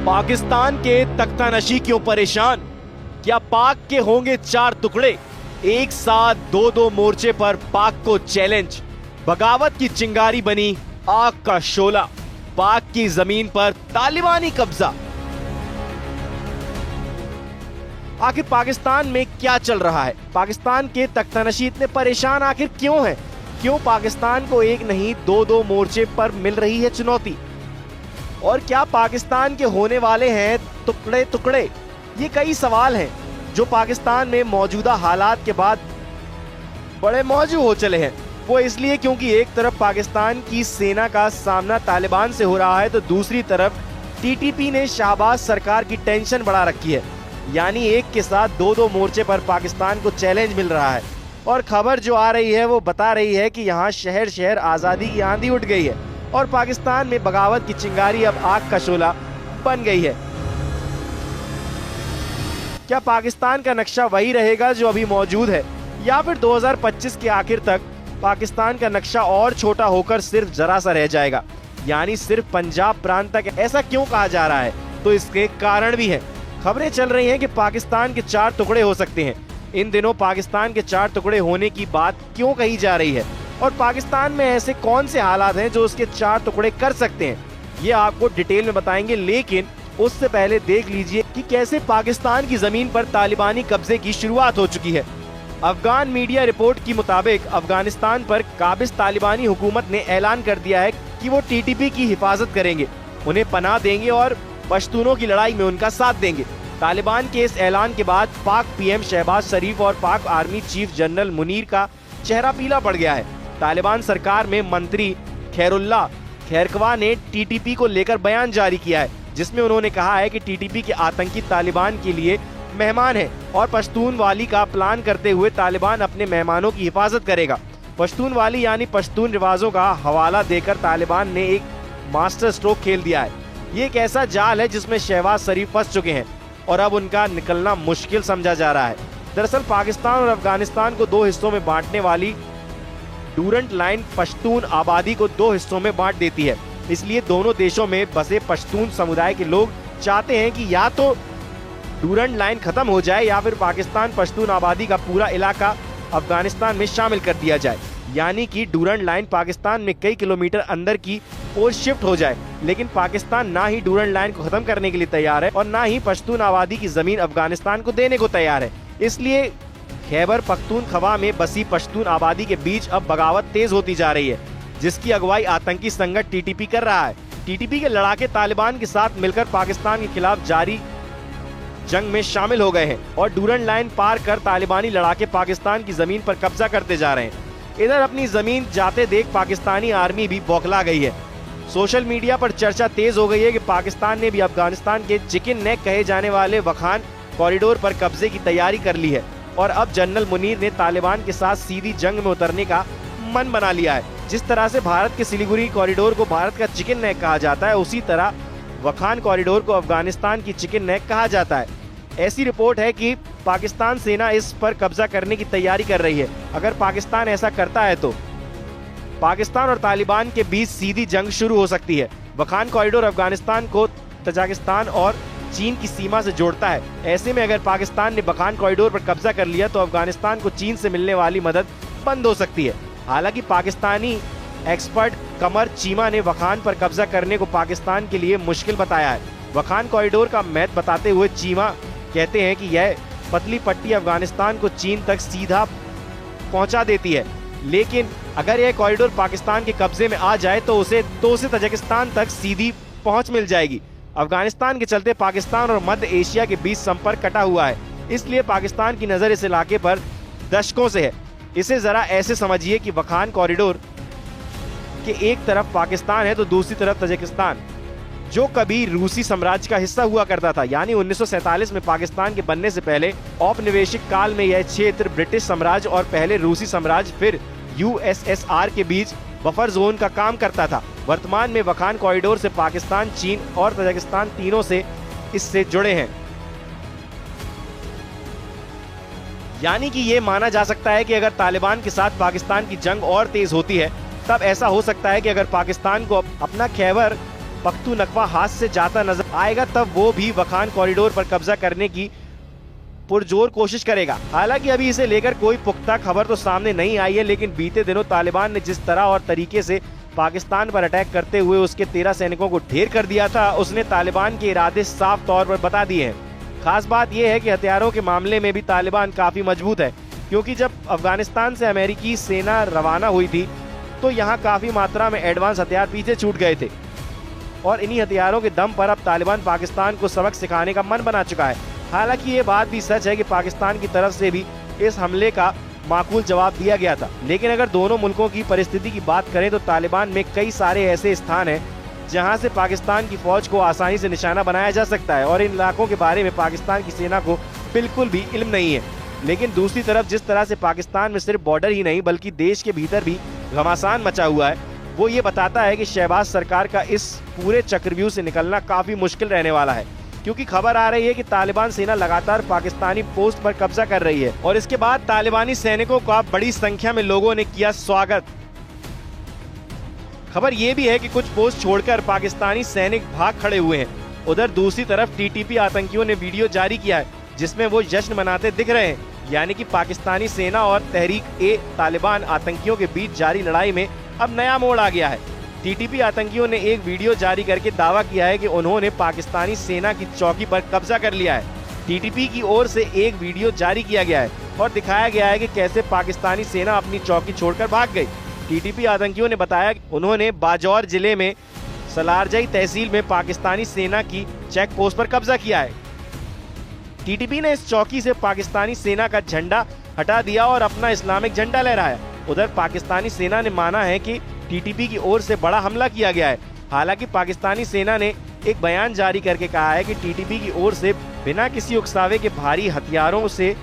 पाकिस्तान के तख्तानशी क्यों परेशान? क्या पाक के होंगे 4 टुकड़े? एक साथ 2-2 मोर्चे पर पाक को चैलेंज। बगावत की चिंगारी बनी आग का शोला। पाक की जमीन पर तालिबानी कब्जा। आखिर पाकिस्तान में क्या चल रहा है? पाकिस्तान के तख्तानशी इतने परेशान आखिर क्यों हैं? क्यों पाकिस्तान को एक नहीं 2-2 मोर्चे पर मिल रही है चुनौती? और क्या पाकिस्तान के होने वाले हैं टुकड़े टुकड़े? ये कई सवाल हैं जो पाकिस्तान में मौजूदा हालात के बाद बड़े मौजूद हो चले हैं। वो इसलिए क्योंकि एक तरफ पाकिस्तान की सेना का सामना तालिबान से हो रहा है तो दूसरी तरफ टीटीपी ने शहबाज सरकार की टेंशन बढ़ा रखी है। यानी एक के साथ 2-2 मोर्चे पर पाकिस्तान को चैलेंज मिल रहा है। और खबर जो आ रही है वो बता रही है कि यहाँ शहर शहर आज़ादी की आंधी उठ गई है और पाकिस्तान में बगावत की चिंगारी अब आग का शोला बन गई है। क्या पाकिस्तान का नक्शा वही रहेगा जो अभी मौजूद है, या फिर 2025 के आखिर तक पाकिस्तान का नक्शा और छोटा होकर सिर्फ जरा सा रह जाएगा, यानी सिर्फ पंजाब प्रांत तक? ऐसा क्यों कहा जा रहा है? तो इसके कारण भी हैं। खबरें चल रही हैं कि पाकिस्तान के 4 टुकड़े हो सकते हैं। इन दिनों पाकिस्तान के 4 टुकड़े होने की बात क्यों कही जा रही है और पाकिस्तान में ऐसे कौन से हालात हैं जो उसके 4 टुकड़े कर सकते हैं, ये आपको डिटेल में बताएंगे। लेकिन उससे पहले देख लीजिए कि कैसे पाकिस्तान की जमीन पर तालिबानी कब्जे की शुरुआत हो चुकी है। अफगान मीडिया रिपोर्ट के मुताबिक अफगानिस्तान पर काबिज तालिबानी हुकूमत ने ऐलान कर दिया है कि वो टीटीपी की हिफाजत करेंगे, उन्हें पनाह देंगे और पश्तूनों की लड़ाई में उनका साथ देंगे। तालिबान के इस ऐलान के बाद पाक पीएम शहबाज शरीफ और पाक आर्मी चीफ जनरल मुनीर का चेहरा पीला पड़ गया है। तालिबान सरकार में मंत्री खैरुल्लाह खैरखवाह ने टीटीपी को लेकर बयान जारी किया है, जिसमें उन्होंने कहा है कि टीटीपी के आतंकी तालिबान के लिए मेहमान है और पश्तूनवाली का प्लान करते हुए तालिबान अपने मेहमानों की हिफाजत करेगा। पश्तूनवाली यानी पश्तून रिवाजों का हवाला देकर तालिबान ने एक मास्टर स्ट्रोक खेल दिया है। ये एक ऐसा जाल है जिसमें शहबाज शरीफ फंस चुके हैं और अब उनका निकलना मुश्किल समझा जा रहा है। दरअसल पाकिस्तान और अफगानिस्तान को 2 हिस्सों में बांटने वाली डूरंट लाइन पश्तून आबादी को 2 हिस्सों में बांट देती है। इसलिए दोनों देशों में बसे पश्तून समुदाय के लोग चाहते हैं कि या तो डूरंट लाइन खत्म हो जाए या फिर पाकिस्तान पश्तून आबादी का पूरा इलाका अफगानिस्तान में शामिल कर दिया जाए, यानी कि डूरंट लाइन पाकिस्तान में कई किलोमीटर अंदर की ओर शिफ्ट हो जाए। लेकिन पाकिस्तान ना ही डूरंट लाइन को खत्म करने के लिए तैयार है और ना ही पश्तून आबादी की जमीन अफगानिस्तान को देने को तैयार है। इसलिए खैबर पख्तूनख्वा में बसी पश्तून आबादी के बीच अब बगावत तेज होती जा रही है, जिसकी अगुवाई आतंकी संगठन टीटीपी कर रहा है। टीटीपी के लड़ाके तालिबान के साथ मिलकर पाकिस्तान के खिलाफ जारी जंग में शामिल हो गए हैं और डूरंट लाइन पार कर तालिबानी लड़ाके पाकिस्तान की जमीन पर कब्जा करते जा रहे हैं। इधर अपनी जमीन जाते देख पाकिस्तानी आर्मी भी बौखला गई है। सोशल मीडिया पर चर्चा तेज हो गई है कि पाकिस्तान ने भी अफगानिस्तान के चिकन नेक कहे जाने वाले वखान कॉरिडोर पर कब्जे की तैयारी कर ली है और अब जनरल मुनीर ने तालिबान के साथ सीधी जंग में उतरने का मन बना लिया है। जिस तरह से भारत के सिलीगुड़ी कॉरिडोर को भारत का चिकन नेक कहा जाता है, उसी तरह वखान कॉरिडोर को अफगानिस्तान की चिकन नेक कहा जाता है। ऐसी रिपोर्ट है कि पाकिस्तान सेना इस पर कब्जा करने की तैयारी कर रही है। अगर पाकिस्तान ऐसा करता है तो पाकिस्तान और तालिबान के बीच सीधी जंग शुरू हो सकती है। वखान कॉरिडोर अफगानिस्तान को तजाकिस्तान और चीन की सीमा से जोड़ता है। ऐसे में अगर पाकिस्तान ने वखान कॉरिडोर पर कब्जा कर लिया तो अफगानिस्तान को चीन से मिलने वाली मदद बंद हो सकती है। हालांकि पाकिस्तानी एक्सपर्ट कमर चीमा ने वखान पर कब्जा करने को पाकिस्तान के लिए मुश्किल बताया है। वखान कॉरिडोर का महत्व बताते हुए चीमा कहते हैं कि यह पतली पट्टी अफगानिस्तान को चीन तक सीधा पहुंचा देती है, लेकिन अगर यह कॉरिडोर पाकिस्तान के कब्जे में आ जाए तो उसे तजाकिस्तान तक सीधी पहुंच मिल जाएगी। अफगानिस्तान के चलते पाकिस्तान और मध्य एशिया के बीच संपर्क कटा हुआ है, इसलिए पाकिस्तान की नजर इस इलाके पर दशकों से है। इसे जरा ऐसे समझिए कि वखान कॉरिडोर के एक तरफ पाकिस्तान है तो दूसरी तरफ तजाकिस्तान, जो कभी रूसी साम्राज्य का हिस्सा हुआ करता था। यानी 1947 में पाकिस्तान के बनने से पहले औपनिवेशिक काल में यह क्षेत्र ब्रिटिश साम्राज्य और पहले रूसी साम्राज्य फिर यूएसएसआर के बीच बफर जोन का काम करता था। वर्तमान में वखान कॉरिडोर से पाकिस्तान, चीन और तजाकिस्तान तीनों से इससे जुड़े हैं। यानी कि ये माना जा सकता है कि अगर तालिबान के साथ पाकिस्तान की जंग और तेज होती है तब ऐसा हो सकता है कि अगर पाकिस्तान को अपना खैबर पख्तूनख्वा हाथ से जाता नजर आएगा तब वो भी वखान कॉरिडोर पर कब्जा करने की पुरजोर कोशिश करेगा। हालांकि अभी इसे लेकर कोई पुख्ता खबर तो सामने नहीं आई है, लेकिन बीते दिनों तालिबान ने जिस तरह और तरीके से पाकिस्तान पर अटैक करते हुए उसके 13 सैनिकों को ढेर कर दिया था, उसने तालिबान के इरादे साफ तौर पर बता दिए हैं। खास बात यह है कि हथियारों के मामले में भी तालिबान काफी मजबूत है, क्योंकि जब अफगानिस्तान से अमेरिकी सेना रवाना हुई थी तो यहाँ काफी मात्रा में एडवांस हथियार पीछे छूट गए थे और इन्हीं हथियारों के दम पर अब तालिबान पाकिस्तान को सबक सिखाने का मन बना चुका है। हालांकि ये बात भी सच है कि पाकिस्तान की तरफ से भी इस हमले का माकूल जवाब दिया गया था, लेकिन अगर दोनों मुल्कों की परिस्थिति की बात करें तो तालिबान में कई सारे ऐसे स्थान हैं जहां से पाकिस्तान की फौज को आसानी से निशाना बनाया जा सकता है और इन इलाकों के बारे में पाकिस्तान की सेना को बिल्कुल भी इल्म नहीं है। लेकिन दूसरी तरफ जिस तरह से पाकिस्तान में सिर्फ बॉर्डर ही नहीं बल्कि देश के भीतर भी घमासान मचा हुआ है, वो ये बताता है कि शहबाज सरकार का इस पूरे चक्रव्यूह से निकलना काफी मुश्किल रहने वाला है, क्योंकि खबर आ रही है कि तालिबान सेना लगातार पाकिस्तानी पोस्ट पर कब्जा कर रही है और इसके बाद तालिबानी सैनिकों का बड़ी संख्या में लोगों ने किया स्वागत। खबर ये भी है कि कुछ पोस्ट छोड़कर पाकिस्तानी सैनिक भाग खड़े हुए हैं। उधर दूसरी तरफ टीटीपी आतंकियों ने वीडियो जारी किया है जिसमें वो जश्न मनाते दिख रहे हैं, यानी कि पाकिस्तानी सेना और तहरीक ए तालिबान आतंकियों के बीच जारी लड़ाई में अब नया मोड़ आ गया है। टीटीपी आतंकियों ने एक वीडियो जारी करके दावा किया है कि उन्होंने पाकिस्तानी सेना की चौकी पर कब्जा कर लिया है। टीटीपी की ओर से एक वीडियो जारी किया गया है और दिखाया गया है कि कैसे पाकिस्तानी सेना अपनी चौकी छोड़कर भाग गई। टीटीपी आतंकियों ने बताया कि उन्होंने बाजौर जिले में सलारजई तहसील में पाकिस्तानी सेना की चेक पोस्ट पर कब्जा किया है। टीटीपी ने इस चौकी से पाकिस्तानी सेना का झंडा हटा दिया और अपना इस्लामिक झंडा लहराया। उधर पाकिस्तानी सेना ने माना है कि टीटीपी की ओर से बड़ा हमला किया गया है। हालांकि पाकिस्तानी सेना ने एक बयान जारी करके कहा है कि टीटीपी की ओर से बिना किसी उकसावे के भारी हथियारों से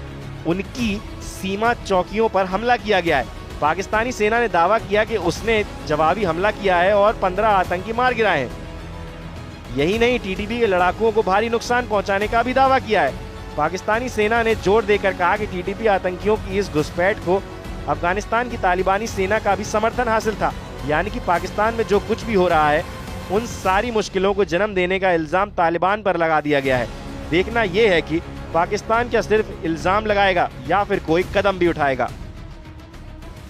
उनकी सीमा चौकियों पर हमला किया गया है। पाकिस्तानी सेना ने दावा किया कि उसने जवाबी हमला किया है और 15 आतंकी मार गिराए हैं। यही नहीं, टीटीपी के लड़ाकुओं को भारी नुकसान पहुंचाने का भी दावा किया है। पाकिस्तानी सेना ने जोर देकर कहा कि टीटीपी आतंकियों की इस घुसपैठ को अफगानिस्तान की तालिबानी सेना का भी समर्थन हासिल था, यानी कि पाकिस्तान में जो कुछ भी हो रहा है उन सारी मुश्किलों को जन्म देने का इल्जाम तालिबान पर लगा दिया गया है। देखना यह है कि पाकिस्तान क्या सिर्फ इल्जाम लगाएगा या फिर कोई कदम भी उठाएगा।